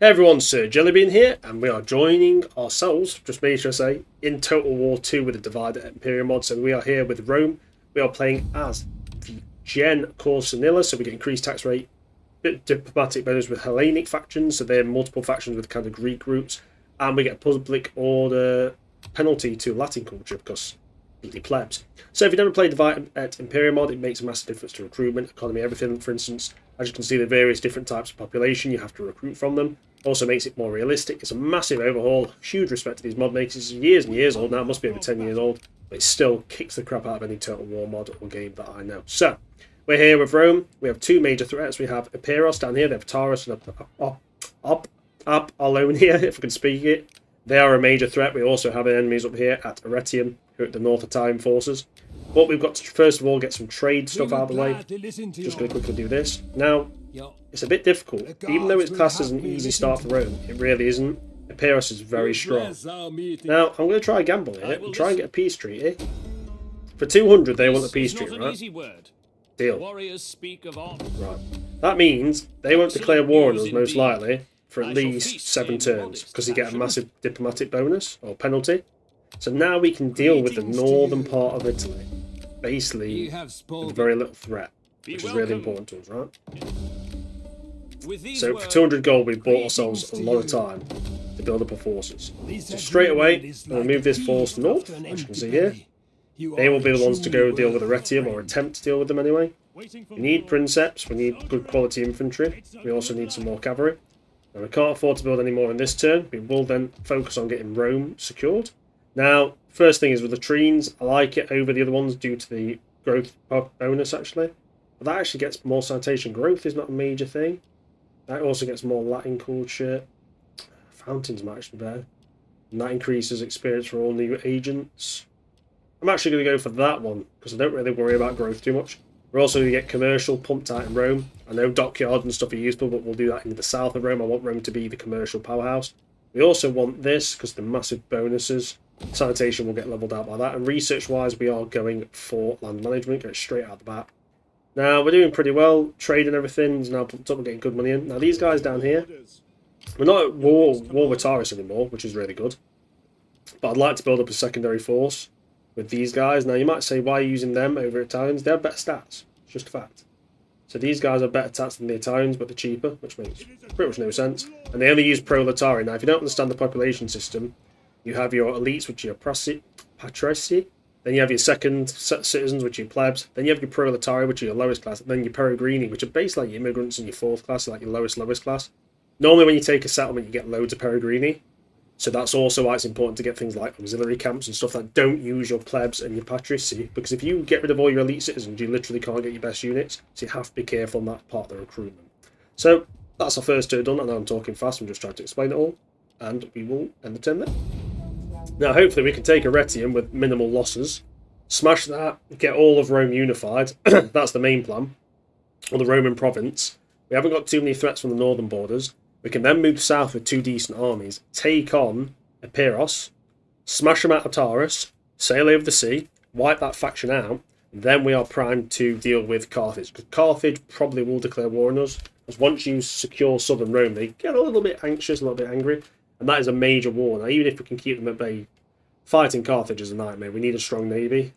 Hey everyone, Sir Jellybean here, and we are joining ourselves, just made sure to say, in Total War 2 with the Divide Et Imperia mod. So we are here with Rome. We are playing as the Gen Corsinilla, so we get increased tax rate, bit diplomatic bonus with Hellenic factions, so they're multiple factions with kind of Greek roots, and we get public order penalty to Latin culture because bloody plebs. So if you've never played Divide Et Imperia mod, it makes a massive difference to recruitment, economy, everything. For instance, as you can see, the various different types of population you have to recruit from them. Also makes it more realistic. It's a massive overhaul. Huge respect to these mod makers. It's years and years old now. It must be over 10 years old. But it still kicks the crap out of any Total War mod or game that I know. So, we're here with Rome. We have two major threats. We have Eperos down here. They have Taurus and Apollonia, if I can speak it. They are a major threat. We also have enemies up here at Arretium, who are at the North Italian forces. But we've got to, first of all, get some trade stuff out of the way. Just going to quickly do this. Now, it's a bit difficult. Even though it's classed as an easy start for Rome, it really isn't. Eperos is very strong. Now, I'm going to try a gamble here and try and get a peace treaty. For 200, they want a peace treaty, right? Deal. Right. That means they won't declare war on us, most likely, for at least 7 turns, because you get a massive diplomatic bonus, or penalty. So now we can deal with the northern part of Italy, basically with very little threat, which is really important to us, right? So for 200 gold, we bought ourselves a lot of time to build up our forces. So straight away, we'll move this force north, as you can see here. They will be the ones to go deal with Arretium, or attempt to deal with them anyway. We need princeps, we need good quality infantry, we also need some more cavalry. Now we can't afford to build any more in this turn. We will then focus on getting Rome secured. Now, first thing is with latrines, I like it over the other ones due to the growth bonus actually. But that actually gets more sanitation. Growth is not a major thing. That also gets more Latin culture. Fountains might actually be better. And that increases experience for all new agents. I'm actually going to go for that one because I don't really worry about growth too much. We're also going to get commercial pumped out in Rome. I know dockyards and stuff are useful, but we'll do that in the south of Rome. I want Rome to be the commercial powerhouse. We also want this because the massive bonuses. Sanitation will get leveled out by that. And research-wise, we are going for land management. Go straight out the bat. Now, we're doing pretty well. Trade and everything is now pumped up. We're getting good money in. Now, these guys down here, we're not at war with Taurus anymore, which is really good. But I'd like to build up a secondary force with these guys. Now, you might say, why are you using them over Italians? They have better stats. It's just a fact. So these guys have better stats than the Italians, but they're cheaper, which makes pretty much no sense. And they only use proletari. Now, if you don't understand the population system, you have your elites, which are your patrici. Then you have your second citizens, which are your plebs. Then you have your proletari, which are your lowest class. And then your peregrini, which are basically like your immigrants in your fourth class, like your lowest class. Normally when you take a settlement, you get loads of peregrini. So that's also why it's important to get things like auxiliary camps and stuff that don't use your plebs and your patrici. Because if you get rid of all your elite citizens, you literally can't get your best units. So you have to be careful on that part of the recruitment. So that's our first turn done. I know I'm talking fast. I'm just trying to explain it all. And we will end the turn there. Now, hopefully we can take Arretium with minimal losses, smash that, get all of Rome unified. That's the main plan, or the Roman province. We haven't got too many threats from the northern borders. We can then move south with 2 decent armies, take on Eperos, smash them out of Taurus, sail over the sea, wipe that faction out, and then we are primed to deal with Carthage. Because Carthage probably will declare war on us, because once you secure southern Rome, they get a little bit anxious, a little bit angry. And that is a major war. Now, even if we can keep them at bay, fighting Carthage is a nightmare. We need a strong navy.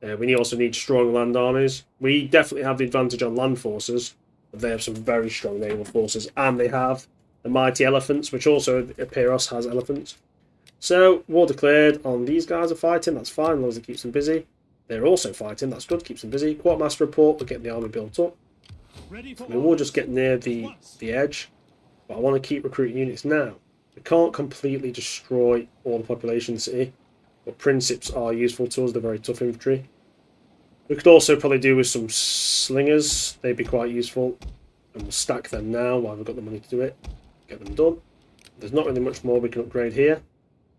We also need strong land armies. We definitely have the advantage on land forces, but they have some very strong naval forces. And they have the mighty elephants, which also Eperos has elephants. So, war declared on these guys are fighting. That's fine, as long as it keeps them busy. They're also fighting. That's good, keeps them busy. Quartermaster report, we're getting the army built up. We will just get near the edge. But I want to keep recruiting units now. We can't completely destroy all the population in the city, but princeps are useful to us. They're very tough infantry. We could also probably do with some slingers. They'd be quite useful. And we'll stack them now while we've got the money to do it. Get them done. There's not really much more we can upgrade here.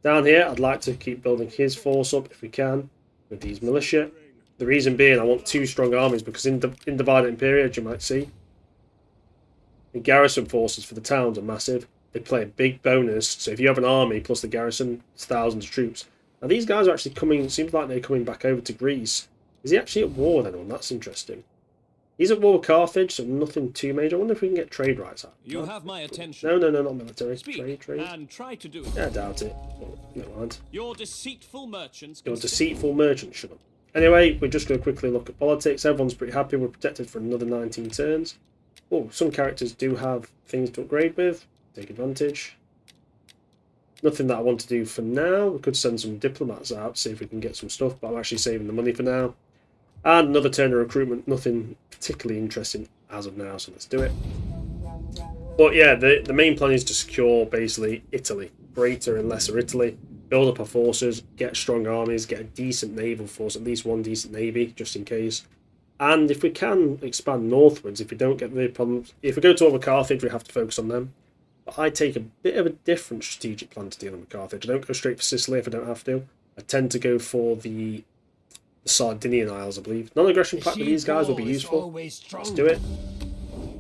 Down here, I'd like to keep building his force up if we can with these militia. The reason being I want 2 strong armies because in Divide Et Imperia, as you might see, the garrison forces for the towns are massive. They play a big bonus. So if you have an army plus the garrison, it's thousands of troops. Now these guys are actually coming, seems like they're coming back over to Greece. Is he actually at war then? Oh, that's interesting. He's at war with Carthage, so nothing too major. I wonder if we can get trade rights out. You have my attention. No, not military. Speak Trade. and try to do it. Yeah, I doubt it. But never mind. Your deceitful merchants. Your deceitful merchant, shut up. Anyway, we're just going to quickly look at politics. Everyone's pretty happy. We're protected for another 19 turns. Oh, some characters do have things to upgrade with. Take advantage. Nothing that I want to do for now. We could send some diplomats out, see if we can get some stuff, but I'm actually saving the money for now. And another turn of recruitment. Nothing particularly interesting as of now, so let's do it. But yeah, the main plan is to secure basically Italy. Greater and Lesser Italy. Build up our forces, get strong armies, get a decent naval force, at least one decent navy, just in case. And if we can expand northwards, if we don't get the problems, if we go to over Carthage, we have to focus on them. But I take a bit of a different strategic plan to deal with Carthage. I don't go straight for Sicily if I don't have to. I tend to go for the Sardinian Isles, I believe. Non-aggression pact with these guys will be useful. Let's do it.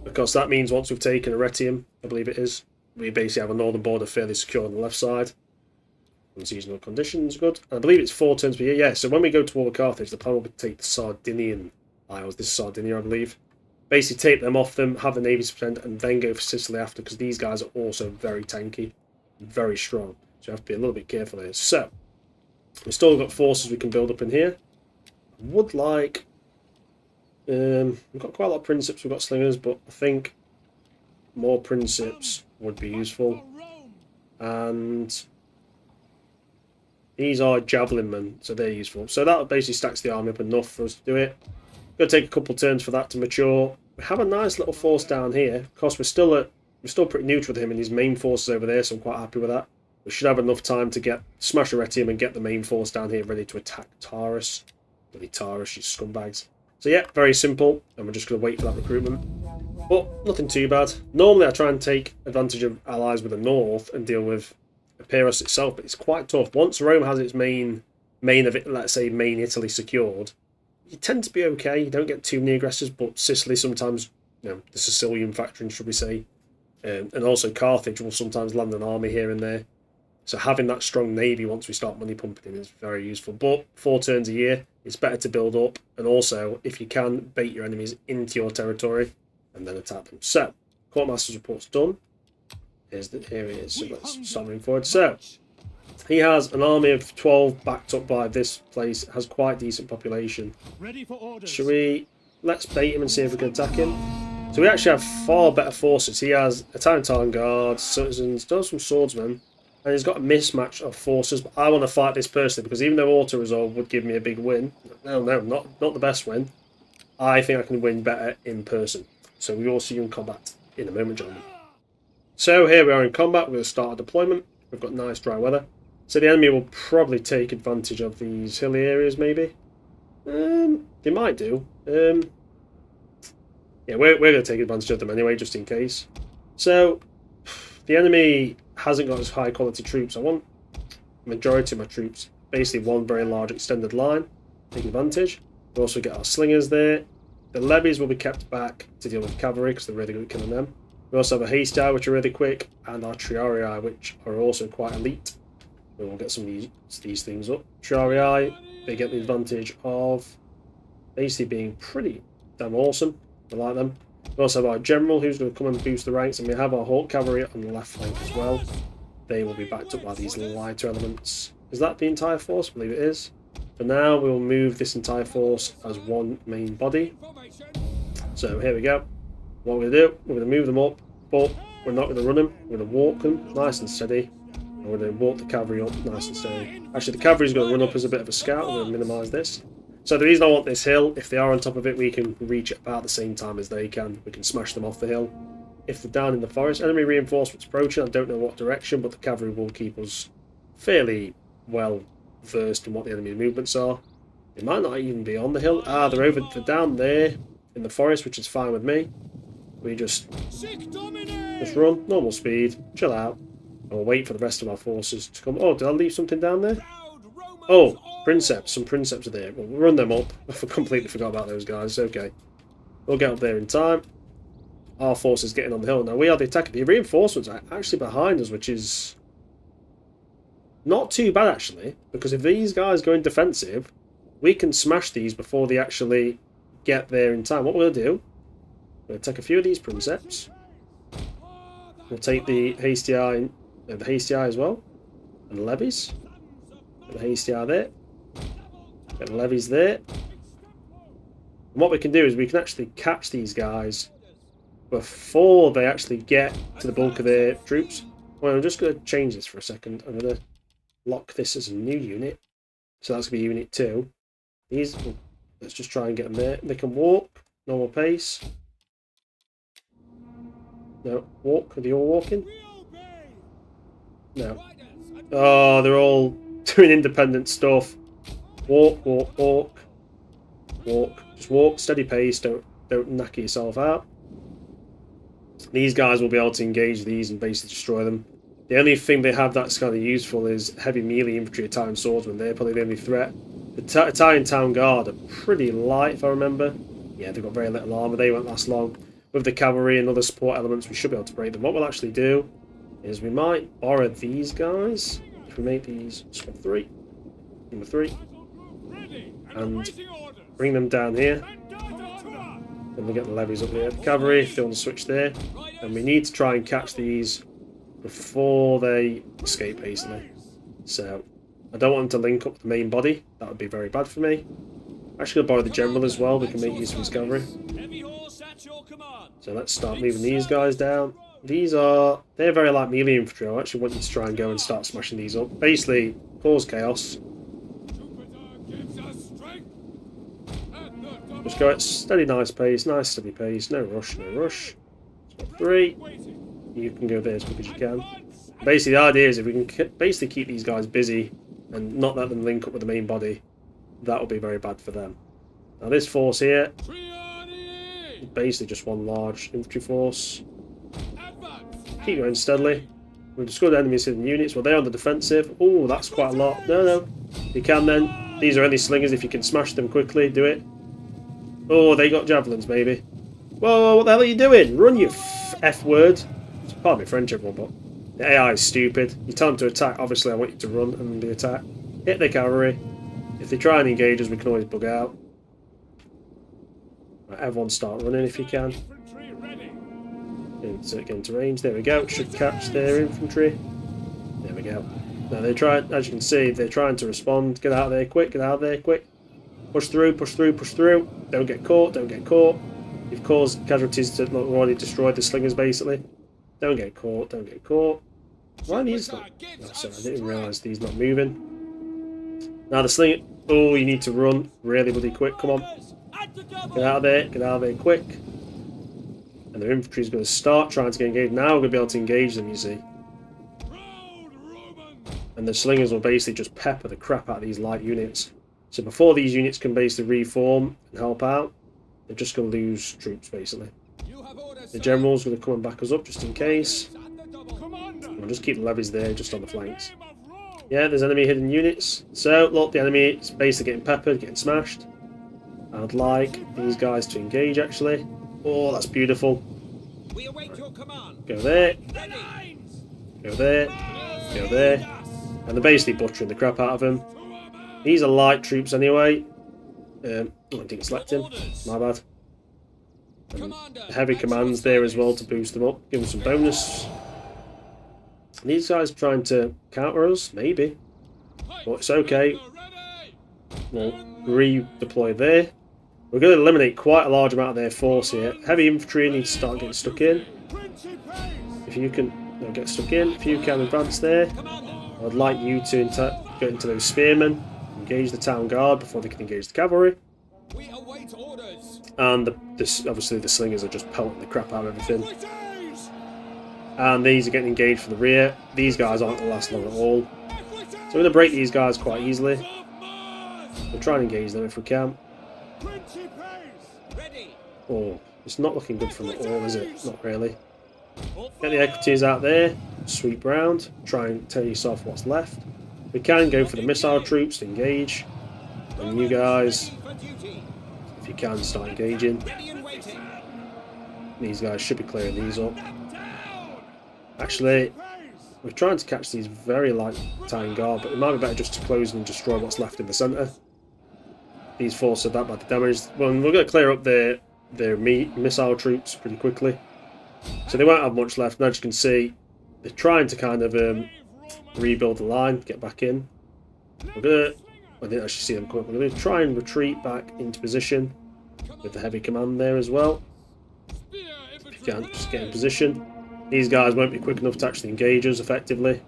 Because that means once we've taken Arretium, I believe it is, we basically have a northern border fairly secure on the left side. Unseasonal conditions, good. And I believe it's 4 turns per year. Yeah, so when we go to war with Carthage, the plan will be to take the Sardinian Isles. This is Sardinia, I believe. Basically take them off them, have the navy suspend, and then go for Sicily after, because these guys are also very tanky, very strong. So you have to be a little bit careful here. So, we've still got forces we can build up in here. I would like... we've got quite a lot of Princeps, we've got Slingers, but I think more Princeps would be useful. And these are Javelin men, so they're useful. So that basically stacks the army up enough for us to do it. Going to take a couple of turns for that to mature. We have a nice little force down here. Of course, we're still pretty neutral with him and his main forces over there, so I'm quite happy with that. We should have enough time to smash Arretium and get the main force down here ready to attack Taurus. Bloody Taurus, you scumbags. So yeah, very simple, and we're just going to wait for that recruitment. But nothing too bad. Normally I try and take advantage of allies with the north and deal with Epirus itself, but it's quite tough. Once Rome has its main of it, let's say main Italy secured, you tend to be okay. You don't get too many aggressors, but Sicily sometimes, the Sicilian faction, should we say, and also Carthage will sometimes land an army here and there. So having that strong navy once we start money pumping in is very useful. But 4 turns a year, it's better to build up, and also if you can bait your enemies into your territory and then attack them. So Courtmaster's report's done. Here he is. So let's start moving forward. So he has an army of 12 backed up by this place. Has quite decent population. Should we... Let's bait him and see if we can attack him. So we actually have far better forces. He has Italian guards, citizens, does some swordsmen, and he's got a mismatch of forces. But I want to fight this personally because even though auto-resolve would give me a big win, no, not the best win, I think I can win better in person. So we will see you in combat in a moment, gentlemen. So here we are in combat. We're going to start our deployment. We've got nice dry weather. So the enemy will probably take advantage of these hilly areas, maybe. They might do. Yeah, we're going to take advantage of them anyway, just in case. So the enemy hasn't got as high quality troops. I want majority of my troops, basically one very large extended line. Take advantage. We also get our slingers there. The levies will be kept back to deal with cavalry because they're really good at killing them. We also have a hasty which are really quick, and our triarii, which are also quite elite. We will get some of these things up. Triarii, they get the advantage of basically being pretty damn awesome. I like them. We also have our general who's going to come and boost the ranks, and we have our Hawk cavalry on the left flank as well. They will be backed up by these lighter elements. Is that the entire force? I believe it is. For now, we will move this entire force as one main body. So here we go. What we're going to do, we're going to move them up, but we're not going to run them. We're going to walk them nice and steady. And we're going to walk the cavalry up nice and steady. Actually, the cavalry is going to run up as a bit of a scout. We're going to minimise this. So the reason I want this hill, if they are on top of it, we can reach it about the same time as they can. We can smash them off the hill. If they're down in the forest, enemy reinforcements approaching. I don't know what direction, but the cavalry will keep us fairly well versed in what the enemy movements are. They might not even be on the hill. They're down there in the forest, which is fine with me. We just run, normal speed, chill out, and we'll wait for the rest of our forces to come. Oh, did I leave something down there? Oh, Princeps. Some Princeps are there. We'll run them up. I completely forgot about those guys. Okay. We'll get up there in time. Our forces getting on the hill. Now, we are the attacker. The reinforcements are actually behind us, which is not too bad, actually. Because if these guys go in defensive, we can smash these before they actually get there in time. What we'll do, we'll take a few of these princeps. We'll take the hasty eye as well, and the levies. Get the hasty eye there. Get the levies there. And what we can do is we can actually catch these guys before they actually get to the bulk of their troops. Well, I'm just going to change this for a second. I'm going to lock this as a new unit. So that's going to be unit 2. These, let's just try and get them there. They can walk, normal pace. No, walk. Are they all walking? No. Oh, they're all doing independent stuff. Walk, walk, walk. Walk. Just walk, steady pace. Don't knacker yourself out. These guys will be able to engage these and basically destroy them. The only thing they have that's kind of useful is heavy melee infantry, Italian swordsmen. They're probably the only threat. The Italian town guard are pretty light, if I remember. Yeah, they've got very little armour. They won't last long. With the cavalry and other support elements, we should be able to break them. What we'll actually do is we might borrow these guys. If we make these squad 3, number 3, and bring them down here. Then we get the levies up here. The cavalry, if they want to switch there. And we need to try and catch these before they escape, basically. So, I don't want them to link up with the main body. That would be very bad for me. I'm actually going to borrow the general as well. We can make use of his cavalry. So let's start moving these guys down. They're very light melee infantry. I actually want you to try and go and start smashing these up. Basically, cause chaos. Just go at steady, nice pace, nice steady pace, no rush, no rush. Squad 3, you can go there as quick as you can. Basically, the idea is if we can basically keep these guys busy and not let them link up with the main body, that will be very bad for them. Now this force here, is basically just one large infantry force. Keep going steadily. We've discovered enemies hidden units. Well, they're on the defensive. Oh, that's quite a lot. No. You can then. These are only slingers. If you can smash them quickly, do it. Oh, they got javelins, baby. Whoa, what the hell are you doing? Run, you F word. It's pardon me French, everyone, but the AI is stupid. You tell them to attack, obviously I want you to run and be attacked. Hit the cavalry. If they try and engage us, we can always bug out. Right, everyone start running if you can. Get into range. There we go. Should catch their infantry. There we go. Now they're trying, as you can see, they're trying to respond. Get out of there quick, get out of there quick. Push through, push through, push through. Don't get caught, don't get caught. You've caused casualties to already destroyed the slingers basically. Don't get caught, don't get caught. Why are these not? Oh, sorry, I didn't realise these not moving. Now the slinger. Oh, you need to run really bloody quick. Come on. Get out of there quick. And their infantry is going to start trying to get engaged. Now we're going to be able to engage them, you see. And the slingers will basically just pepper the crap out of these light units. So before these units can basically reform and help out, they're just going to lose troops, basically. The general's going to come and back us up just in case. We'll just keep the levies there, just on the flanks. Yeah, there's enemy hidden units. So, look, the enemy is basically getting peppered, getting smashed. I'd like these guys to engage, actually. Oh, that's beautiful. Go there. Go there. Go there. And they're basically butchering the crap out of them. These are light troops anyway. Oh, I didn't select him. My bad. And heavy commands there as well to boost them up. Give them some bonus. And these guys trying to counter us? Maybe. But it's okay. We'll redeploy there. We're going to eliminate quite a large amount of their force here. Heavy infantry needs to start getting stuck in. If you can get stuck in, if you can advance there. I'd like you to get into those spearmen, engage the town guard before they can engage the cavalry. And obviously the slingers are just pelting the crap out of everything. And these are getting engaged from the rear. These guys aren't going to last long at all. So we're going to break these guys quite easily. We'll try and engage them if we can. Oh, it's not looking good from the all, is it? Not really. Get the equities out there, sweep round, try and tell yourself what's left. We can go for the missile troops to engage. And you guys, if you can, start engaging. These guys should be clearing these up. Actually, we're trying to catch these very light Italian guard, but it might be better just to close and destroy what's left in the centre. these forces are that bad damaged. Well, we're going to clear up their missile troops pretty quickly. So they won't have much left. And as you can see, they're trying to kind of rebuild the line, get back in. We're going to... I didn't actually see them come up. We're going to try and retreat back into position with the heavy command there as well. If you can, just get in position. These guys won't be quick enough to actually engage us effectively.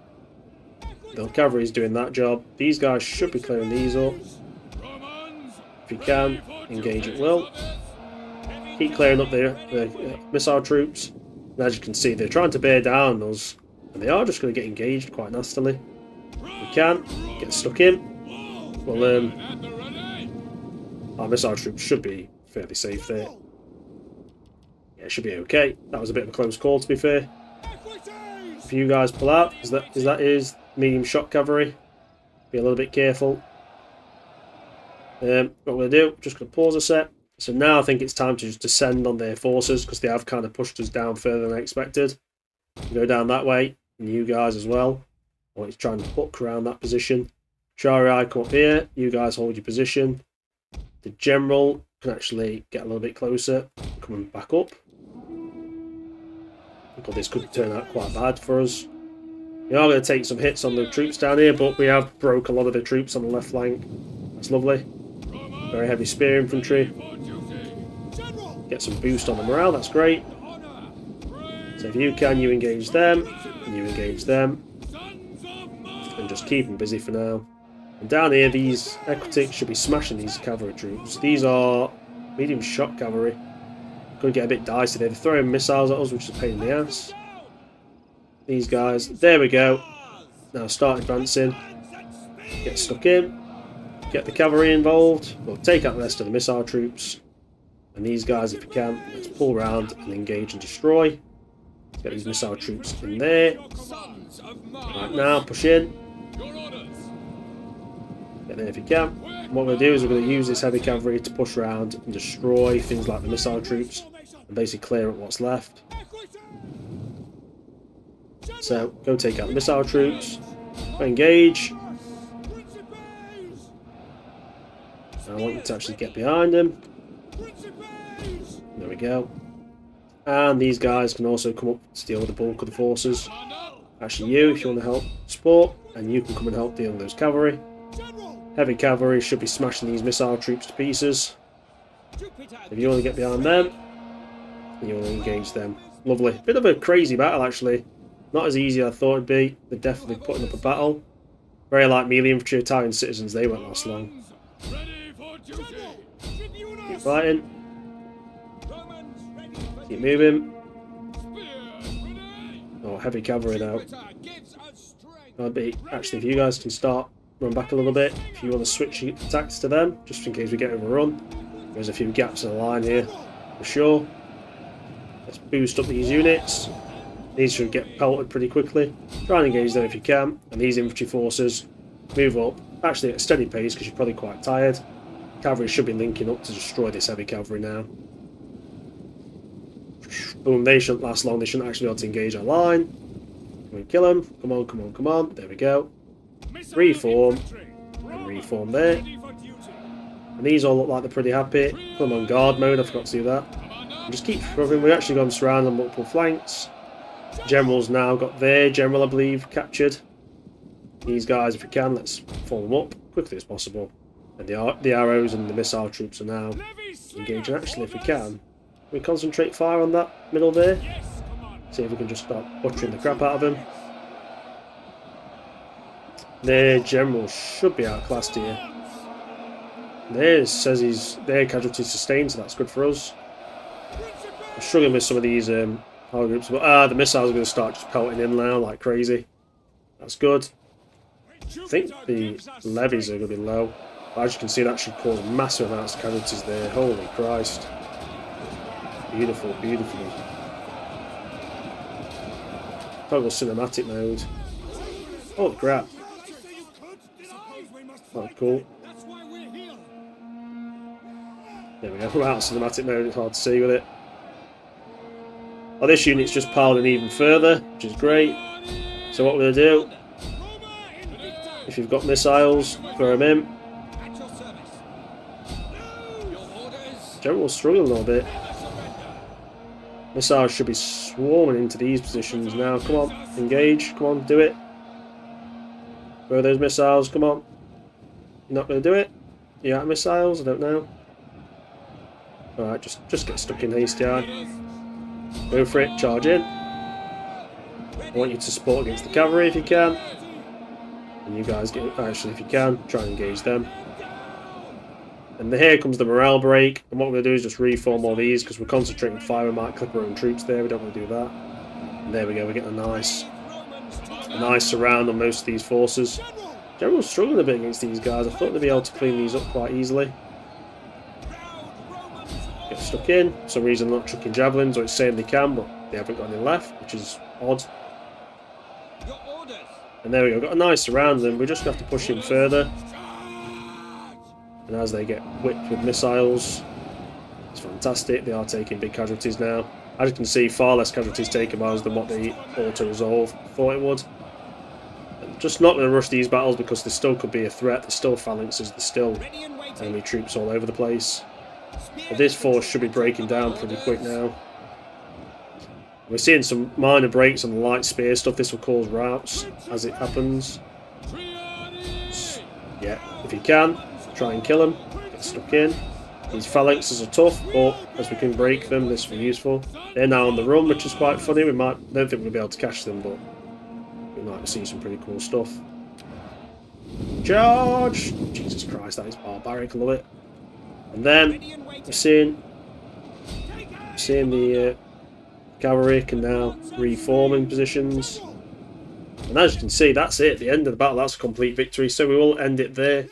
The cavalry is doing that job. These guys should be clearing these up. If you can, engage at will. Keep clearing up their missile troops. And as you can see, they're trying to bear down us. And they are just going to get engaged quite nastily. If we can, get stuck in. Well, our missile troops should be fairly safe there. Yeah, it should be okay. That was a bit of a close call, to be fair. If you guys pull out, because that is medium shock cavalry, be a little bit careful. What we're going to do, just going to pause a sec. So now I think it's time to just descend on their forces, because they have kind of pushed us down further than I expected. Go down that way, and you guys as well. I want you to try and hook around that position. Shari, come up here. You guys hold your position. The general can actually get a little bit closer, coming back up. Because this could turn out quite bad for us. We are going to take some hits on the troops down here, but we have broke a lot of the troops on the left flank. That's lovely. Very heavy spear infantry. Get some boost on the morale, that's great. So if you can, you engage them, and you engage them. And just keep them busy for now. And down here, these Equitics should be smashing these cavalry troops. These are medium shock cavalry. Going to get a bit dicey there. They're throwing missiles at us, which is a pain in the ass. These guys, there we go. Now start advancing. Get stuck in. Get the cavalry involved. We'll take out the rest of the missile troops. And these guys, if you can, let's pull around and engage and destroy. Let's get these missile troops in there. Right now, push in. Get there if you can. And what we're going to do is we're going to use this heavy cavalry to push around and destroy things like the missile troops and basically clear up what's left. So, go take out the missile troops. Engage. I want you to actually get behind them. There we go. And these guys can also come up to deal with the bulk of the forces. Actually, you, if you want to help support, and you can come and help deal with those cavalry. Heavy cavalry should be smashing these missile troops to pieces. If you want to get behind them, you want to engage them. Lovely. Bit of a crazy battle, actually. Not as easy as I thought it'd be. They're definitely putting up a battle. Very like melee infantry, Italian citizens, they won't last long. Keep fighting. Keep moving. Oh, heavy cavalry now. Actually, if you guys can start run back a little bit, if you want to switch attacks to them, just in case we get overrun. There's a few gaps in the line here, for sure. Let's boost up these units. These should get pelted pretty quickly. Try and engage them if you can. And these infantry forces move up, actually at a steady pace because you're probably quite tired. Cavalry should be linking up to destroy this heavy cavalry now. Boom, they shouldn't last long. They shouldn't actually be able to engage our line. Can we kill them? Come on, come on, come on. There we go. Reform. And reform there. And these all look like they're pretty happy. Put them on guard mode, I forgot to do that. And just keep throwing. We've actually gone surround on multiple flanks. General's now got their general, I believe, captured. These guys, if we can, let's form them up quickly as possible. And the arrows and the missile troops are now engaging. Actually, if we can we concentrate fire on that middle there. See if we can just start butchering the crap out of them. Their general should be outclassed here. Theirs says their casualties sustained, so that's good for us. I'm struggling with some of these power groups, but the missiles are going to start just pelting in now like crazy. That's good. I think the levies are going to be low. But as you can see, that should cause massive amounts of casualties there. Holy Christ. Beautiful, beautiful. Toggle cinematic mode. Holy crap. Oh, cool. There we go. We're out of cinematic mode, it's hard to see with it. Oh, this unit's just piled in even further, which is great. So what we're going to do, if you've got missiles, throw them in. General's struggling a little bit. Missiles should be swarming into these positions now. Come on, engage. Come on, do it. Where are those missiles? Come on. You're not going to do it? You out of missiles? I don't know. Alright, just get stuck in hasty eye. Go for it, charge in. I want you to support against the cavalry if you can. And you guys get, actually if you can, try and engage them. And here comes the morale break. And what we're going to do is just reform all these because we're concentrating fire. We might clip our own troops there. We don't want to do that. And there we go, we're getting a nice surround on most of these forces. General's struggling a bit against these guys. I thought they'd be able to clean these up quite easily. Get stuck in. For some reason they're not chucking javelins, or it's saying they can, but they haven't got any left, which is odd. And there we go, got a nice surround them. We're just going to have to push in further. And as they get whipped with missiles, it's fantastic. They are taking big casualties now. As you can see, far less casualties taken by us than what the auto-resolve thought it would. Just not going to rush these battles because there still could be a threat. There's still phalanxes, there's still enemy troops all over the place. But this force should be breaking down pretty quick now. We're seeing some minor breaks on the light spear stuff. This will cause routes as it happens. Yeah, if you can, try and kill them. Get stuck in. These phalanxes are tough, but as we can break them, this will be useful. They're now on the run, which is quite funny. I don't think we'll be able to catch them, but we might see some pretty cool stuff. Charge! Jesus Christ, that is barbaric. I love it. And then we're seeing the cavalry can now reform in positions. And as you can see, that's it. The end of the battle. That's a complete victory. So we will end it there.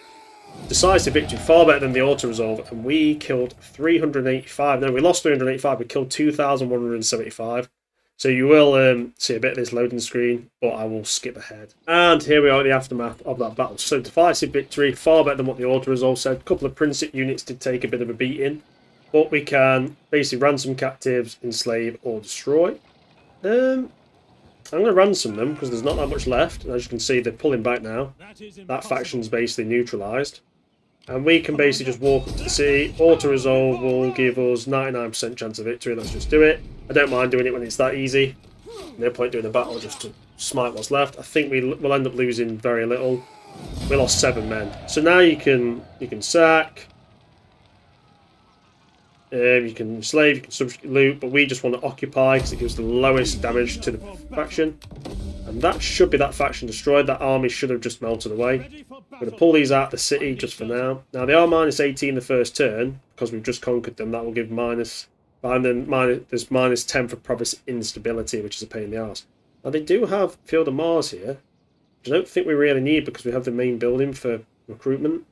Decisive victory, far better than the auto-resolve. And we killed 385. No, we lost 385. We killed 2,175. So you will see a bit of this loading screen, but I will skip ahead. And here we are at the aftermath of that battle. So decisive victory, far better than what the auto-resolve said. A couple of Princip units did take a bit of a beating, but we can basically ransom captives, enslave, or destroy. I'm going to ransom them because there's not that much left. And as you can see, they're pulling back now. That faction's basically neutralised. And we can basically just walk up to the city. Auto-resolve will give us 99% chance of victory. Let's just do it. I don't mind doing it when it's that easy. No point doing a battle just to smite what's left. I think we'll end up losing very little. We lost 7 men. So now you can sack. You can slave, you can substitute loot, but we just want to occupy because it gives the lowest damage to the faction. And that should be that faction destroyed. That army should have just melted away. I'm going to pull these out of the city just for now. Now they are minus 18 the first turn because we've just conquered them. That will give minus, and then there's minus 10 for province instability, which is a pain in the arse. Now they do have Field of Mars here, which I don't think we really need because we have the main building for recruitment.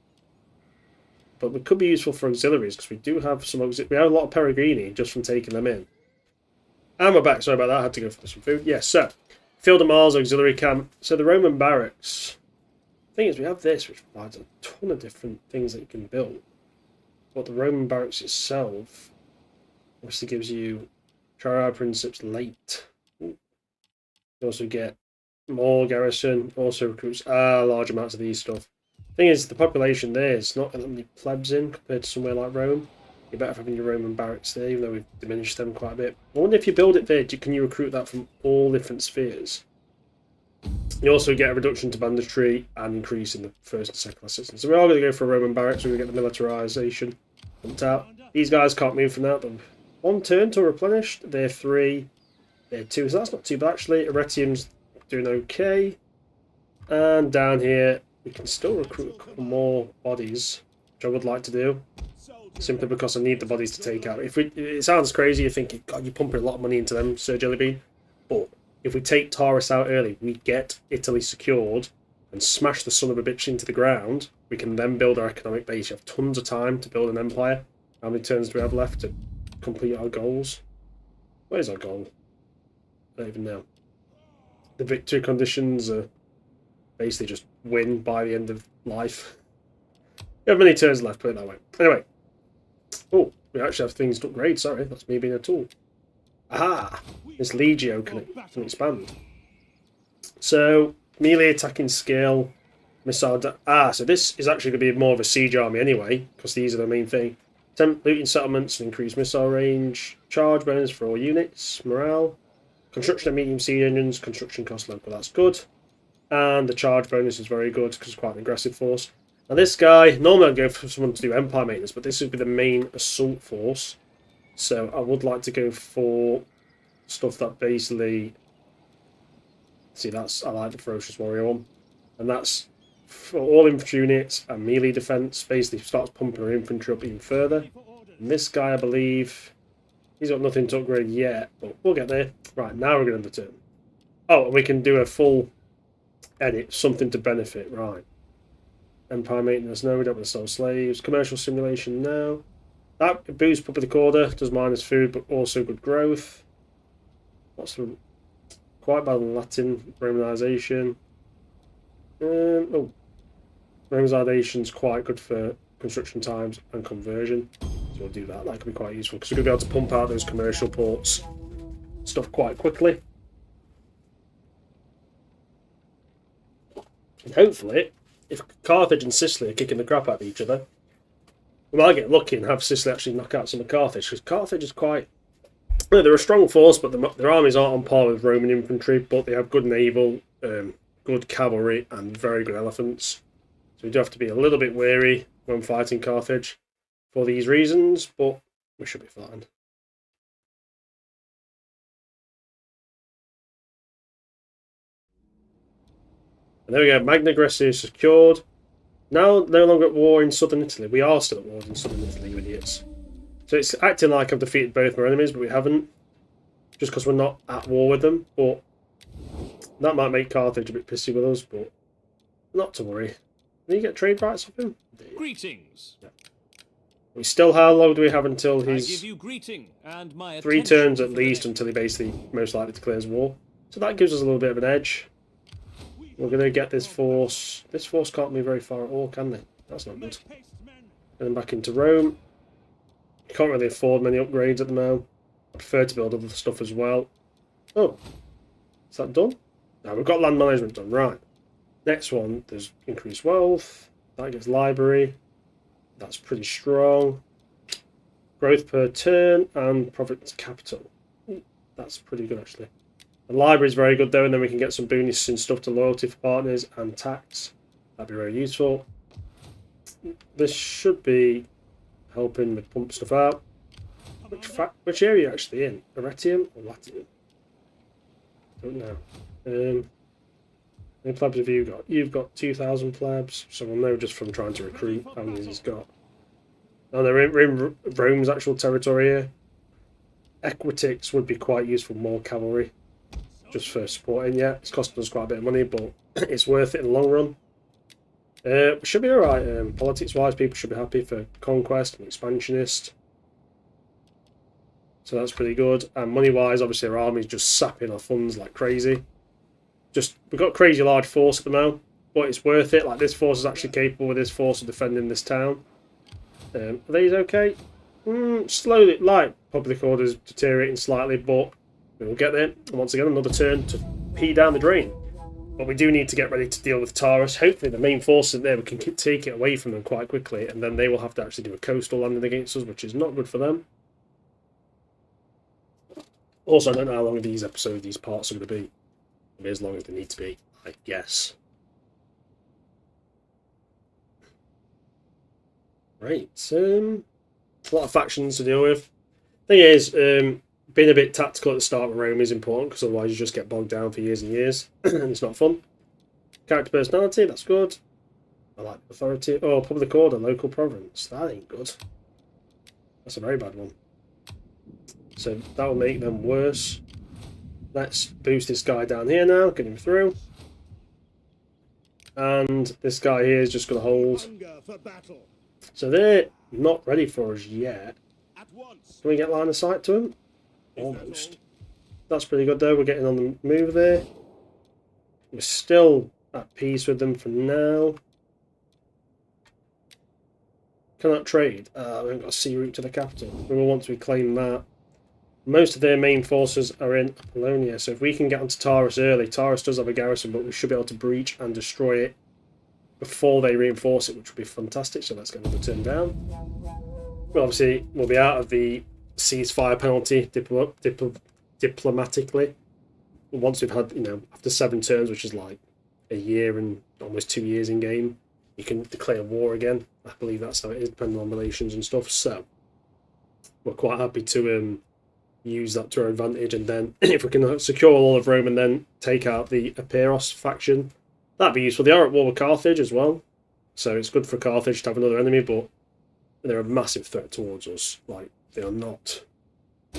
But it could be useful for auxiliaries because we do have some we have a lot of Peregrini just from taking them in. And we're back. Sorry about that. I had to go for some food. Yes, so Field of Mars auxiliary camp. So the Roman barracks. The thing is, we have this, which provides a ton of different things that you can build. But the Roman barracks itself obviously gives you Triad Princips late. Ooh. You also get more garrison. Also recruits large amounts of these stuff. Thing is, the population there is not that many plebs in compared to somewhere like Rome. You're better having your Roman barracks there, even though we've diminished them quite a bit. I wonder if you build it there, can you recruit that from all different spheres? You also get a reduction to banditry and increase in the first and second class citizens. So we are going to go for a Roman barracks. We're going to get the militarization pumped out. These guys can't move from that. They're 1 turn till replenished. They're 3. They're 2. So that's not too bad actually. Arretium's doing okay. And down here, we can still recruit a couple more bodies, which I would like to do, simply because I need the bodies to take out. It sounds crazy, you're thinking, God, you're pumping a lot of money into them, Sir Jellybean. But if we take Taurus out early, we get Italy secured and smash the son of a bitch into the ground. We can then build our economic base. You have tons of time to build an empire. How many turns do we have left to complete our goals? Where's our goal? I don't even know. The victory conditions are basically just win by the end of life. We have many turns left, put it that way. Anyway. Oh, we actually have things to upgrade. Sorry, that's me being a tool. Aha! This Legio can expand. So, melee attacking skill, missile... so this is actually going to be more of a siege army anyway, because these are the main thing. Temp looting settlements and increased missile range. Charge bonus for all units. Morale. Construction of medium siege engines. Construction cost local. That's good. And the charge bonus is very good because it's quite an aggressive force. Now this guy, normally I'd go for someone to do Empire maintenance, but this would be the main assault force. So I would like to go for stuff that basically... See, I like the Ferocious Warrior one. And that's for all infantry units and melee defense. Basically starts pumping our infantry up even further. And this guy, I believe, he's got nothing to upgrade yet, but we'll get there. Right, now we're going to turn. Oh, and we can do a full edit, something to benefit, right. Empire maintenance, no, we don't want to sell slaves. Commercial simulation, no. That boosts public order, does minus food, but also good growth. What's the... Quite bad in Latin, Romanization. Oh, Romanization's quite good for construction times and conversion. So we'll do that. That could be quite useful because we're going to be able to pump out those commercial ports stuff quite quickly. And hopefully, if Carthage and Sicily are kicking the crap out of each other, we might get lucky and have Sicily actually knock out some of Carthage, because Carthage is quite... Well, they're a strong force, but their armies aren't on par with Roman infantry, but they have good naval, good cavalry, and very good elephants. So we do have to be a little bit wary when fighting Carthage for these reasons, but we should be fine. And there we go, Magna Graecia is secured. Now, no longer at war in southern Italy. We are still at war in southern Italy, you idiots. So it's acting like I've defeated both my enemies, but we haven't. Just because we're not at war with them. But that might make Carthage a bit pissy with us, but not to worry. Can you get trade rights off him? Greetings. Yeah. We still, how long do we have until he's... I give you greeting and my 3 turns at least until he basically most likely declares war. So that gives us a little bit of an edge. We're going to get this force. This force can't move very far at all, can they? That's not good. And then back into Rome. You can't really afford many upgrades at the moment. I prefer to build other stuff as well. Oh, is that done? No, we've got land management done. Right. Next one, there's increased wealth. That gets library. That's pretty strong. Growth per turn and profit capital. That's pretty good, actually. The library is very good, though, and then we can get some bonuses and stuff to loyalty for partners and tax. That'd be very useful. This should be helping with pump stuff out. Which area are you actually in? Arretium or Latium? Don't know. How many plebs have you got? You've got 2,000 plebs, so we'll know just from trying to recruit how many he's got. Oh, they're in Rome's actual territory here. Equitics would be quite useful, more cavalry. Just for supporting, yeah. It's costing us quite a bit of money, but it's worth it in the long run. We should be alright. Politics-wise, people should be happy for conquest and expansionist. So that's pretty good. And money-wise, obviously our army's just sapping our funds like crazy. We've got a crazy large force at the moment, but it's worth it. Like, this force is actually capable with this force of defending this town. Are these okay? Slowly, like, public order's deteriorating slightly, but we'll get there. And once again, another turn to pee down the drain. But we do need to get ready to deal with Taurus. Hopefully the main force is there. We can take it away from them quite quickly, and then they will have to actually do a coastal landing against us, which is not good for them. Also, I don't know how long these parts are going to be. Maybe as long as they need to be, I guess. Right, a lot of factions to deal with. Thing is, being a bit tactical at the start of Rome is important, because otherwise you just get bogged down for years and years, and it's not fun. Character personality, that's good. I like authority. Oh, public order, local province. That ain't good. That's a very bad one. So that will make them worse. Let's boost this guy down here now, get him through. And this guy here is just going to hold. So they're not ready for us yet. Can we get line of sight to him? Almost. That's pretty good though, we're getting on the move there. We're still at peace with them for now. Cannot trade. We haven't got a sea route to the capital. We will want to reclaim that. Most of their main forces are in Apollonia, so if we can get onto Taurus early, Taurus does have a garrison, but we should be able to breach and destroy it before they reinforce it, which would be fantastic. So let's get another turn down. Obviously, we'll be out of the ceasefire penalty diplomatically once we've had, after 7 turns, which is like a year and almost 2 years in game. You can declare war again. I believe that's how it is, depending on relations and stuff. So we're quite happy to use that to our advantage. And then if we can secure all of Rome and then take out the Epiros faction, that'd be useful. They are at war with Carthage as well. So it's good for Carthage to have another enemy, but they're a massive threat towards us. Like, they are not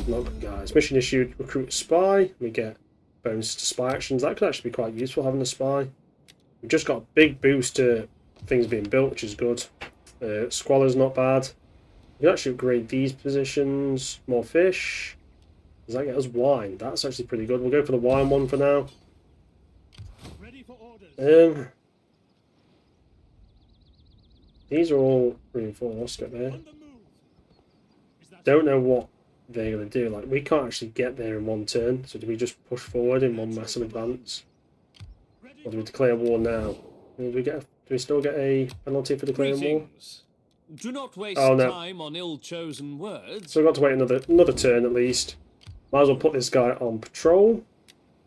good guys. Mission issued, recruit a spy. We get bonus to spy actions. That could actually be quite useful, having a spy. We've just got a big boost to things being built, which is good. Squalor's not bad. We can actually upgrade these positions. More fish. Does that get us wine? That's actually pretty good. We'll go for the wine one for now. These are all reinforced. Get there. Don't know what they're going to do. Like, we can't actually get there in 1 turn. So do we just push forward in 1 massive advance? Or do we declare war now? Do we still get a penalty for declaring war? Do not waste time on ill-chosen words. So we've got to wait another turn at least. Might as well put this guy on patrol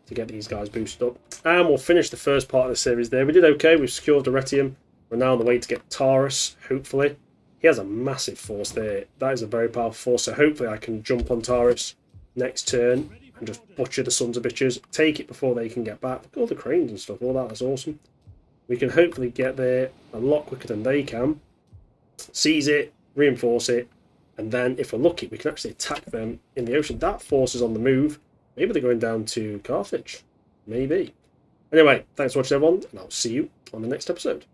to get these guys boosted up. And we'll finish the first part of the series there. We did okay. We've secured Arretium. We're now on the way to get Taurus, hopefully. He has a massive force there. That is a very powerful force. So hopefully I can jump on Taurus next turn and just butcher the sons of bitches. Take it before they can get back. Look at all the cranes and stuff. All that's awesome. We can hopefully get there a lot quicker than they can. Seize it, reinforce it, and then if we're lucky, we can actually attack them in the ocean. That force is on the move. Maybe they're going down to Carthage. Maybe. Anyway, thanks for watching, everyone, and I'll see you on the next episode.